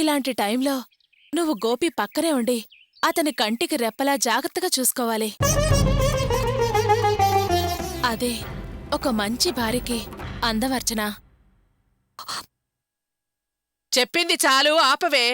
ఇలాంటి టైంలో నువ్వు గోపి పక్కనే ఉండి అతని కంటికి రెప్పలా జాగ్రత్తగా చూసుకోవాలి. అదే ఒక మంచి భార్యకి అందవర్చన. చెప్పింది చాలు, ఆపవే.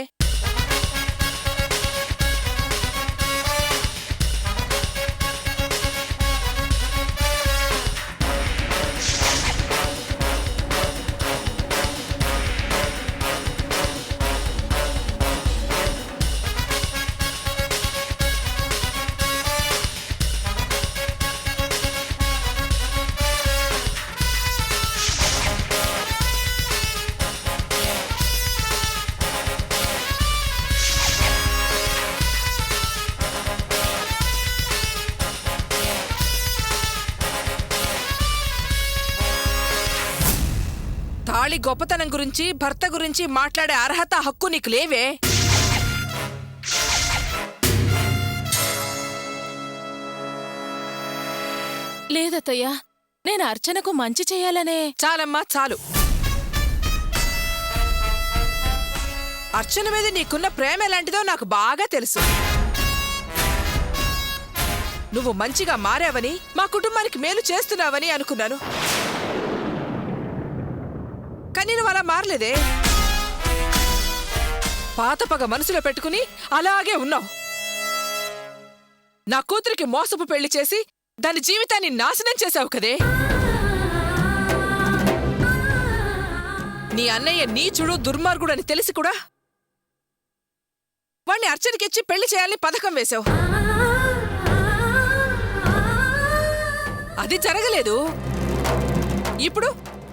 తాళి గొప్పతనం గురించి, భర్త గురించి మాట్లాడే అర్హత, హక్కు నీకు లేవే. లేదత్తయ్యా, నేను అర్చనకు మంచి చెయ్యాలనే. చాలమ్మా, చాలు. అర్చన మీద నీకున్న ప్రేమ ఎలాంటిదో నాకు బాగా తెలుసు. నువ్వు మంచిగా మారావని, మా కుటుంబానికి మేలు చేస్తున్నావని అనుకున్నాను. కానీ నువ్వు అలా మారలేదే. పాత పగ మనసులో పెట్టుకుని అలాగే ఉన్నావు. నా కూతురికి మోసపు పెళ్లి చేసి దాని జీవితాన్ని నాశనం చేశావు కదే. నీ అన్నయ్య నీచుడు, దుర్మార్గుడు అని తెలిసి కూడా వాణ్ణి అర్చనకిచ్చి పెళ్లి చేయాలని పథకం వేశావు. అది జరగలేదు. ఇప్పుడు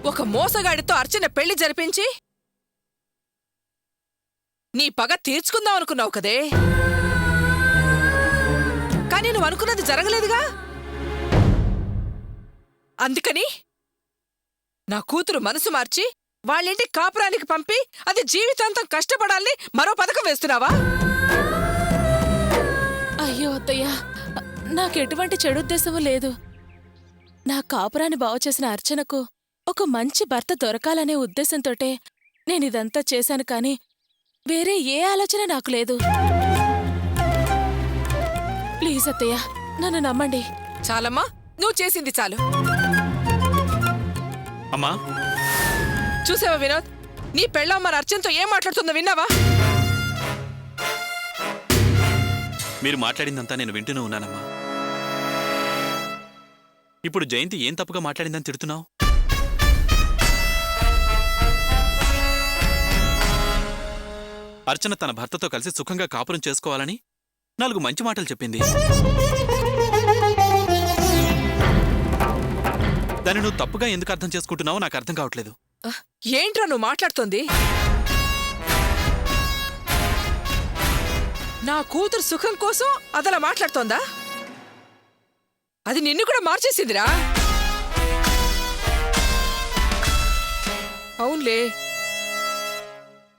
ఒక మోసగాడితో అర్చన పెళ్లి జరిపించి నీ పగ తీర్చుకుందాం అనుకున్నావు కదే. కానీ నువ్వు అనుకున్నది జరగలేదుగా. అందుకని నా కూతురు మనసు మార్చి వాళ్ళింటి కాపురానికి పంపి అది జీవితాంతం కష్టపడాలని మరో పథకం వేస్తున్నావా? అయ్యో అత్తయ్యా, నాకెటువంటి చెడుద్దేశము లేదు. నా కాపురాన్ని బాగుచేసిన అర్చనకు ఒక మంచి భర్త దొరకాలనే ఉద్దేశంతోటే నేనిదంతా చేశాను, కాని వేరే ఏ ఆలోచన నాకు లేదు. ప్లీజ్ అత్తయ్య, నన్ను నమ్మండి. చాలమ్మా, నువ్వు చేసింది చాలు. అమ్మా, చూసావా వినోద్, నీ పెళ్ళమ్మ అర్చనతో ఏం మాట్లాడుతుందో విన్నావా? మీరు మాట్లాడిందంతా నేను వింటూనే ఉన్నానమ్మా. ఇప్పుడు జయంతి ఏం తప్పుగా మాట్లాడిందని తిడుతున్నావు? అర్చన తన భర్తతో కలిసి సుఖంగా కాపురం చేసుకోవాలని 4 మంచి మాటలు చెప్పింది. దాన్ని నువ్వు తప్పుగా ఎందుకు అర్థం చేసుకుంటున్నావో నాకు అర్థం కావట్లేదు. ఏంట్రా నువ్వు మాట్లాడుతోంది? నా కూతురు సుఖం కోసం అదలా మాట్లాడుతోందా? అది నిన్ను కూడా మార్చేసిందిరా. అవునులే,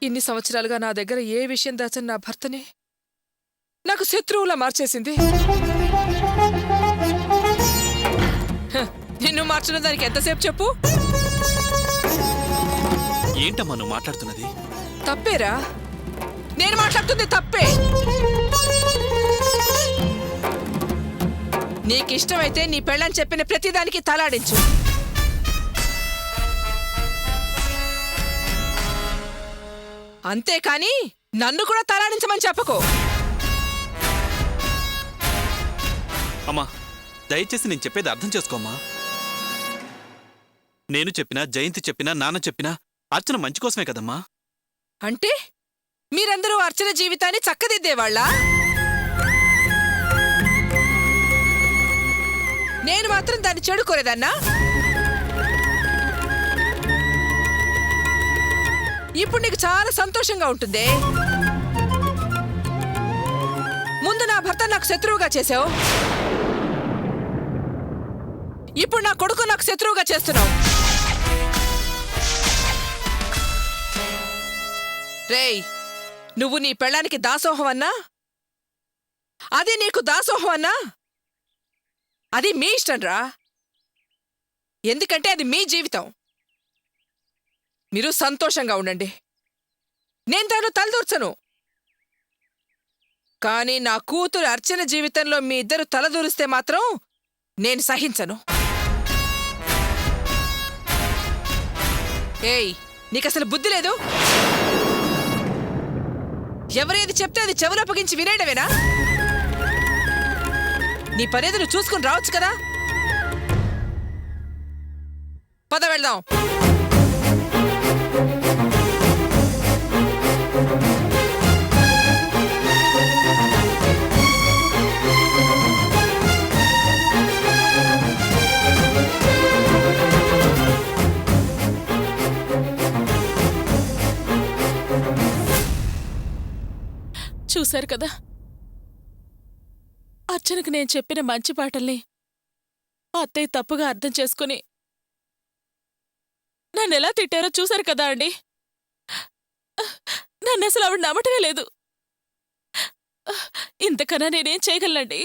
ఇన్ని సంవత్సరాలుగా నా దగ్గర ఏ విషయం దాచని నా భర్తని నాకు శత్రువులా మార్చేసింది. నిన్ను మార్చిన దానికి ఎంతసేపు చెప్పు? ఏంటమ్మా నువ్వు మాట్లాడుతున్నది? తప్పేరా, నేను మాట్లాడుతుంది తప్పే. నీకిష్టమైతే నీ పెళ్ళని చెప్పిన ప్రతిదానికి తలాడించు. అంతేకాని నన్ను కూడా తలాడించమని చెప్పకో. అమ్మా, దయచేసి నేను చెప్పేది అర్థం చేసుకోమ్మా. నేను చెప్పినా, జయంతి చెప్పినా, నాన్న చెప్పినా అర్చన మంచి కోసమే కదమ్మా. అంటే మీరందరూ అర్చన జీవితాన్ని చక్కదిద్దేవాళ్ళా? నేను మాత్రం దాన్ని చెడుకోలేదన్నా? ఇప్పుడు నీకు చాలా సంతోషంగా ఉంటుందే. ముందు నా భర్త నాకు శత్రువుగా చేసావు, ఇప్పుడు నా కొడుకు నాకు శత్రువుగా చేస్తున్నావు. రేయ్, నువ్వు నీ పెళ్ళానికి దాసోహం అన్నా, అది నీకు దాసోహం అన్నా, అది మీ ఇష్టం రా. ఎందుకంటే అది మీ జీవితం. మీరు సంతోషంగా ఉండండి. నేను దానిలో తలదూర్చను. కానీ నా కూతురు అర్చన జీవితంలో మీ ఇద్దరు తలదూరిస్తే మాత్రం నేను సహించను. ఏయ్, నీకసలు బుద్ధి లేదు? ఎవరేది చెప్తే అది చెవులప్పగించి వినేయడమేనా? నీ పనేది నువ్వు చూసుకుని రావచ్చు కదా. పద వెళ్దాం. చూశారు కదా, అర్చనకు నేను చెప్పిన మంచి పాటల్ని అత్తయ్య తప్పుగా అర్థం చేసుకుని నన్నెలా తిట్టారో చూశారు కదా అండి. నన్ను అసలు ఆవిడ నమ్మటమే లేదు. ఇంతకన్నా నేనేం చేయగలనండి?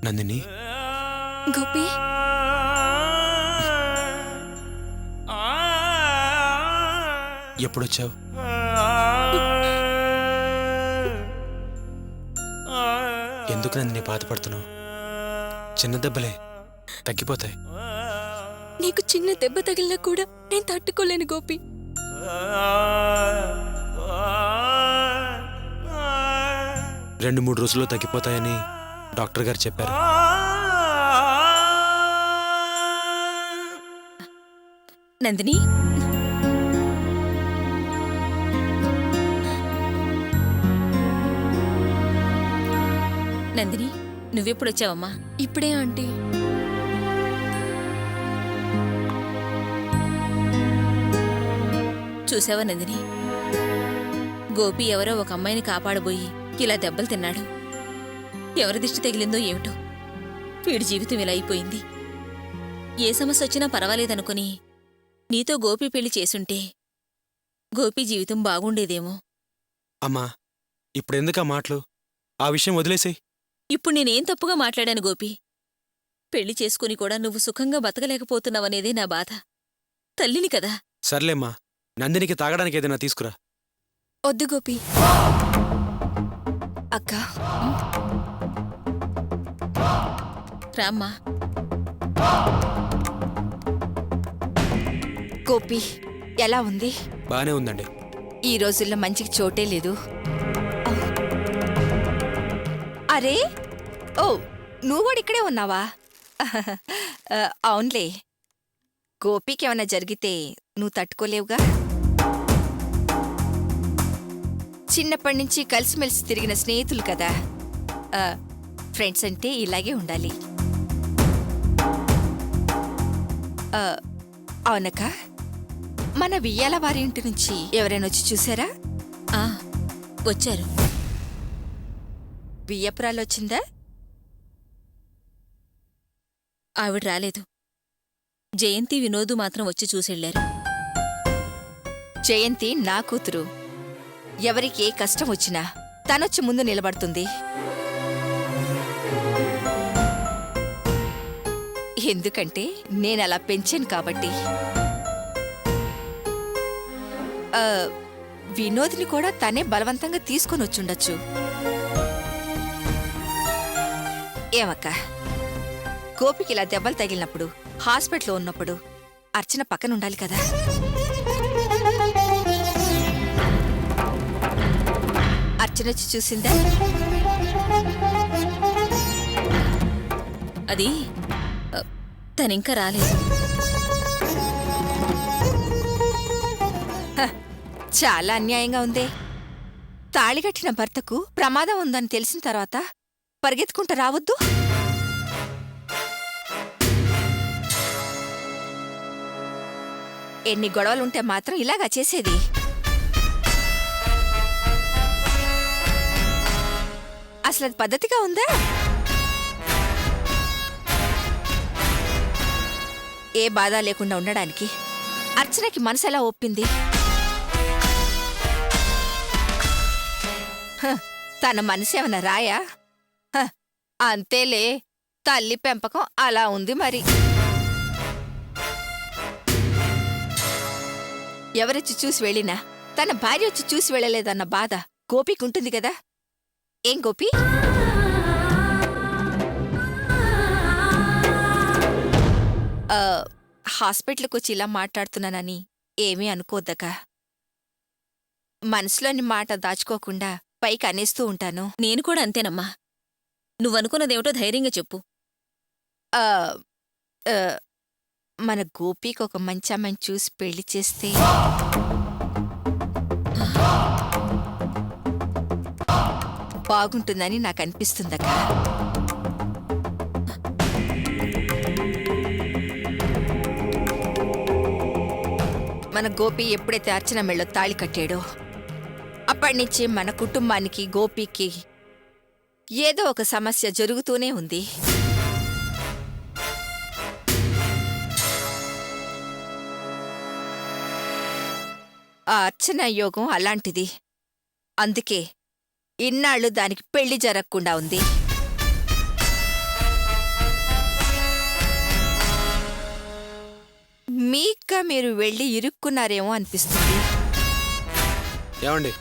నందిని, గోపి, ఎప్పుడొచ్చావు? ఎందుకు నందిని బాధపడుతున్నావు? చిన్న దెబ్బలే, తగ్గిపోతాయి. నీకు చిన్న దెబ్బ తగిలినా కూడా నేను తట్టుకోలేను గోపి. 2-3 రోజుల్లో తగ్గిపోతాయని డాక్టర్ గారు చెప్పారు. నందిని, నందిని, నువ్వెప్పుడొచ్చావమ్మా? ఇప్పుడే ఆంటీ. చూసావా నందిని, గోపి ఎవరో ఒక అమ్మాయిని కాపాడబోయి ఇలా దెబ్బలు తిన్నాడు. ఎవరి దిష్టి తగిలిందో ఏమిటో, వీడి జీవితం ఇలా అయిపోయింది. ఏ సమస్య వచ్చినా పర్వాలేదనుకుని నీతో గోపి పెళ్లి చేసుంటే గోపి జీవితం బాగుండేదేమో. అమ్మా, ఇప్పుడెందుకా మాటలు? ఆ విషయం వదిలేసేయ్. ఇప్పుడు నేనేం తప్పుగా మాట్లాడాను గోపి? పెళ్లి చేసుకుని కూడా నువ్వు సుఖంగా బతకలేకపోతున్నావనేదే నా బాధ. తల్లిని కదా. సర్లేమ్మా, నందినికి తాగడానికి ఏదైనా తీసుకురా. వద్దు గోపి. అక్క, రామ్మా. గోపి, ఎలా ఉంది? బానే ఉందండి. ఈ రోజుల్లో మంచికి చోటే లేదు. అరే, ఓ, నువ్వు కూడా ఇక్కడే ఉన్నావా? అవునులే, గోపికి ఏమైనా జరిగితే నువ్వు తట్టుకోలేవుగా. చిన్నప్పటి నుంచి కలిసిమెలిసి తిరిగిన స్నేహితులు కదా. ఫ్రెండ్స్ అంటే ఇలాగే ఉండాలి. అవునక్క, మన వియ్యాల వారి ఇంటి నుంచి ఎవరైనా వచ్చి చూసారా? ఆ వచ్చారు. వియ్యపురాలు వచ్చిందా? ఆవిడ రాలేదు. జయంతి వినోదు మాత్రం వచ్చి చూసెళ్లారు. జయంతి నా కూతురు. ఎవరికి ఏ కష్టం వచ్చినా తనొచ్చి ముందు నిలబడుతుంది. ఎందుకంటే నేనలా పెంచాను కాబట్టి. వినోద్ని కూడా తనే బలవంతంగా తీసుకొని వచ్చుండొచ్చు. ఏమక్క, గోపికి ఇలా దెబ్బలు తగిలినప్పుడు హాస్పిటల్లో ఉన్నప్పుడు అర్చన పక్కనుండాలి కదా. అర్చన వచ్చి చూసిందా? అది తనింకా రాలేదు. చాలా అన్యాయంగా ఉందే. తాళిగట్టిన భర్తకు ప్రమాదం ఉందని తెలిసిన తర్వాత పరిగెత్తుకుంటూ రావద్దు. ఎన్ని గొడవలుంటే మాత్రం ఇలాగా చేసేది? అసలు అది పద్ధతిగా ఉందా? ఏ బాధ లేకుండా ఉండడానికి అర్చనకి మనసు ఎలా ఒప్పింది? తన మనసేమన్నా రాయా? అంతేలే, తల్లి పెంపకం అలా ఉంది మరి. ఎవరొచ్చి చూసి వెళ్ళినా తన భార్య వచ్చి చూసి వెళ్ళలేదన్న బాధ గోపికి ఉంటుంది కదా. ఏం గోపి? హాస్పిటల్కి వచ్చి ఇలా మాట్లాడుతున్నానని ఏమీ అనుకోద్దకా. మనసులోని మాట దాచుకోకుండా పైకి అనేస్తూ ఉంటాను. నేను కూడా అంతేనమ్మా. నువ్వనుకున్నదేమిటో ధైర్యంగా చెప్పు. ఆ, ఆ, మన గోపికి ఒక మంచి అమ్మాయిని చూసి పెళ్లి చేస్తే బాగుంటుందని నాకు అనిపిస్తుందక్క. మన గోపి ఎప్పుడైతే అర్చన మెళ్ళో తాళి కట్టాడో అప్పటినుంచి మన కుటుంబానికి గోపికి ఏదో ఒక సమస్య జరుగుతూనే ఉంది. ఆ అర్చన యోగం అలాంటిది. అందుకే ఇన్నాళ్ళు దానికి పెళ్లి జరగకుండా ఉంది. మీకా మీరు వెళ్ళి ఇరుక్కున్నారేమో అనిపిస్తుంది. ఏమండి,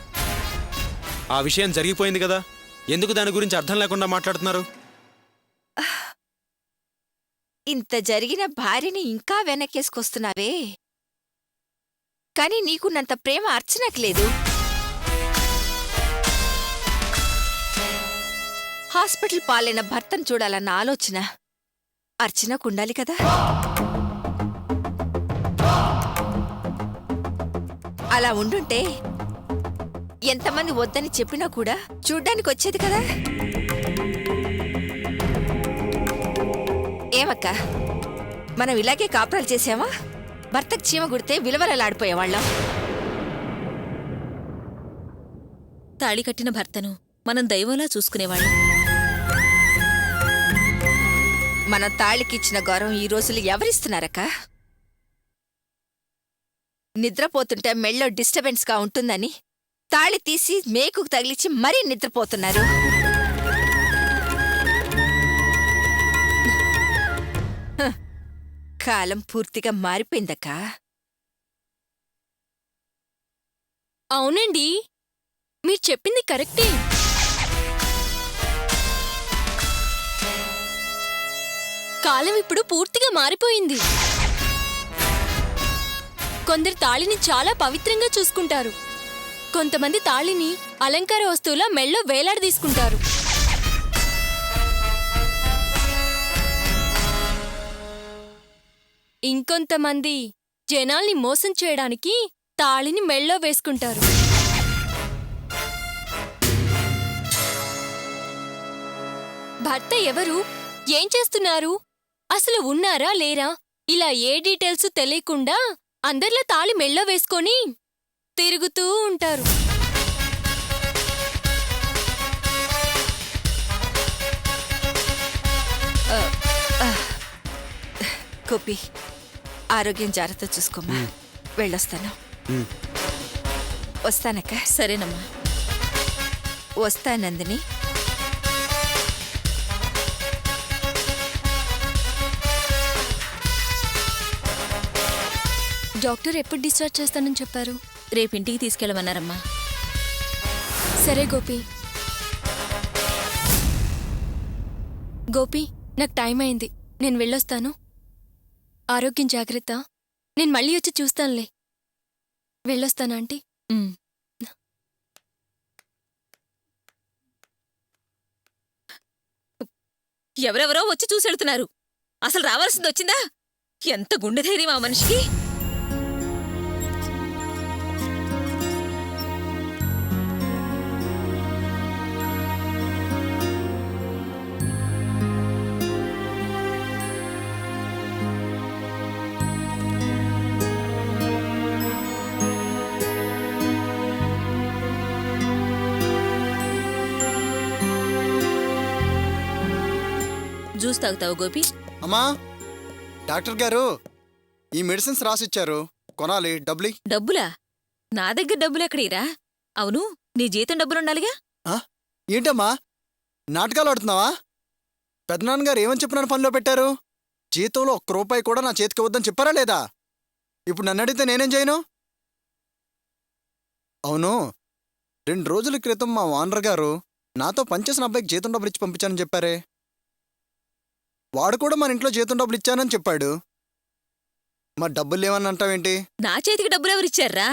ఆ విషయం జరిగిపోయింది కదా, ఎందుకు దాని గురించి అర్థం లేకుండా మాట్లాడుతున్నారు? ఇంత జరిగిన భార్యని ఇంకా వెనకేసుకొస్తున్నావే. కాని నీకున్నంత ప్రేమ అర్చనకు లేదు. హాస్పిటల్ పాలైన భర్తను చూడాలన్న ఆలోచన అర్చనకుండాలి కదా. అలా ఉండుంటే ఎంతమంది వద్దని చెప్పినా కూడా చూడ్డానికి వచ్చేది కదా. ఏమక్క, మనం ఇలాగే కాపురాలు చేసామా? భర్తకు చీమ గుడితే విలువలలాడిపోయేవాళ్ళం. తాళి కట్టిన భర్తను మనం దైవంలా చూసుకునేవాళ్ళం. మన తాళికిచ్చిన గౌరవం ఈ రోజులు ఎవరిస్తున్నారక్క? నిద్రపోతుంటే మెళ్ళో డిస్టర్బెన్స్గా ఉంటుందని తాళి తీసి మేకుకు తగిలించి మరీ నిద్రపోతున్నారు. కాలం పూర్తిగా మారిపోయిందక్క. అవునండి, మీరు చెప్పింది కరెక్టే. కాలం ఇప్పుడు పూర్తిగా మారిపోయింది. కొందరు తాళిని చాలా పవిత్రంగా చూసుకుంటారు. కొంతమంది తాళిని అలంకార వస్తువుల మెళ్ళో వేలాడదీసుకుంటారు. ఇంకొంతమంది జనాల్ని మోసం చేయడానికి తాళిని మెళ్ళో వేసుకుంటారు. భర్త ఎవరు? ఏం చేస్తున్నారు? అసలు ఉన్నారా లేరా? ఇలా ఏ డీటెయిల్స్ తెలియకుండా అందర్లా తాళి మెళ్ళో వేసుకొని తిరుగుతూ ఉంటారు. గోపి, ఆరోగ్యం జాగ్రత్త చూసుకోమ్మా. వెళ్ళొస్తాను. వస్తానక్క. సరేనమ్మా. వస్తానందిని. డాక్టర్ ఎప్పుడు డిశ్చార్జ్ చేస్తానని చెప్పారు? రేపింటికి తీసుకెళ్ళమన్నారమ్మా. సరే గోపి. గోపి, నాకు టైం అయింది. నేను వెళ్ళొస్తాను. ఆరోగ్యం జాగ్రత్త. నేను మళ్ళీ వచ్చి చూస్తానులే. వెళ్ళొస్తాను ఆంటీ. ఉమ్. ఎవరెవరో వచ్చి చూసెడుతున్నారు. అసలు రావాల్సింది వచ్చిందా? ఎంత గుండె ధైర్యం ఆ మనిషికి! జ్యూస్ తాగుతావు గోపి? అమ్మా, డాక్టర్ గారు ఈ మెడిసిన్స్ రాసిచ్చారు, కొనాలి. డబ్బులి. డబ్బులా? నా దగ్గర డబ్బులెక్కడీరా? అవును, నీ జీతం డబ్బులుండాలిగా. ఏంటమ్మా నాటకాలు ఆడుతున్నావా? పెద్దనాన్నగారు ఏమని చెప్పినాను పనిలో పెట్టారు? జీతంలో ₹1 కూడా నా చేతికి వద్దని చెప్పారా లేదా? ఇప్పుడు నన్ను అడిగితే నేనేం చేయను? అవును, 2 రోజుల క్రితం మా ఓనర్ గారు నాతో పనిచేసిన అబ్బాయికి జీతం డబ్బులు ఇచ్చి పంపించానని చెప్పారే. వాడు కూడా మన ఇంట్లో జీతం డబ్బులు ఇచ్చానని చెప్పాడు. మరి డబ్బులు లేవని అంటావేంటి? నా చేతికి డబ్బులెవరిచ్చారా?